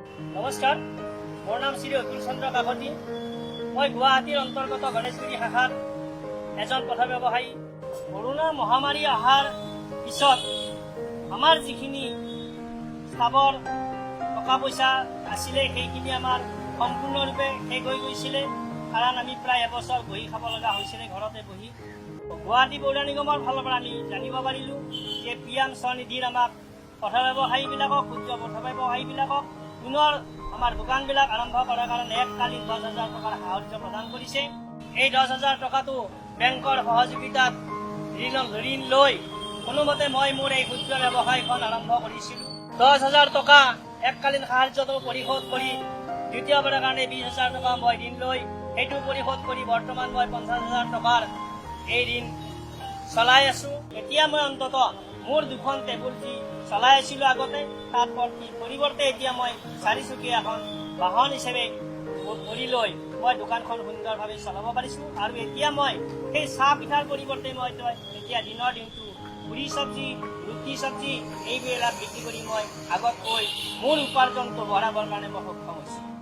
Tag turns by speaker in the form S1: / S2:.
S1: নমস্কাৰ, মোৰ নাম শ্ৰী অতুল চন্দ্ৰ কাকতি। মই গুৱাহাটীৰ অন্তৰ্গত গণেশগুৰি শাখাৰ এজন পথ ব্যৱসায়ী। কৰোনা মহামাৰী অহাৰ পিছত আমাৰ যিখিনি স্থাবৰ টকা পইচা আছিলে সেইখিনি আমাৰ সম্পূৰ্ণৰূপে শেষ হৈ গৈছিলে। কাৰণ আমি প্ৰায় এবছৰ বহি খাব লগা হৈছিলে ঘৰতে বহি। গুৱাহাটী পৌৰ নিগমৰ ফালৰ পৰা আমি জানিব পাৰিলোঁ যে PM স্বনিধিৰ আমাক পথ ব্যৱসায়ীবিলাকক, ক্ষুদ্ৰ পথ ব্যৱসায়ীবিলাকক পুনৰ আমাৰ দোকানবিলাক আৰম্ভ কৰাৰ কাৰণে এককালীন 10,000 টকাৰ সাহায্য প্ৰদান কৰিছে। এই 10,000 টকাটো বেংকৰ সহযোগিতাত ঋণ লৈ কোনোমতে মই মোৰ এই ক্ষুদ্ৰ ব্যৱসায়খন আৰম্ভ কৰিছিলোঁ। 10,000 টকা এককালীন সাহায্যটো পৰিশোধ কৰি দ্বিতীয়বাৰৰ কাৰণে 20,000 টকা মই ঋণ লৈ সেইটো পৰিশোধ কৰি বৰ্তমান মই 50,000 টকাৰ এই ঋণ চলাই আছোঁ। এতিয়া মই অন্তত মোৰ দুখন টেবুল যি চলাই আছিলোঁ আগতে, তাত পৰিৱৰ্তে এতিয়া মই 4চকীয়া এখন বাহন হিচাপে কৰি লৈ মই দোকানখন সুন্দৰভাৱে চলাব পাৰিছোঁ। আৰু এতিয়া মই সেই চাহ পিঠাৰ পৰিৱৰ্তে মই এতিয়া দিনৰ দিনটো পুৰি চব্জি, ৰুটি চব্জি এইবিলাক বিক্ৰী কৰি মই আগতকৈ মোৰ উপাৰ্জনটো বঢ়াবৰ কাৰণে মই সক্ষম হৈছোঁ।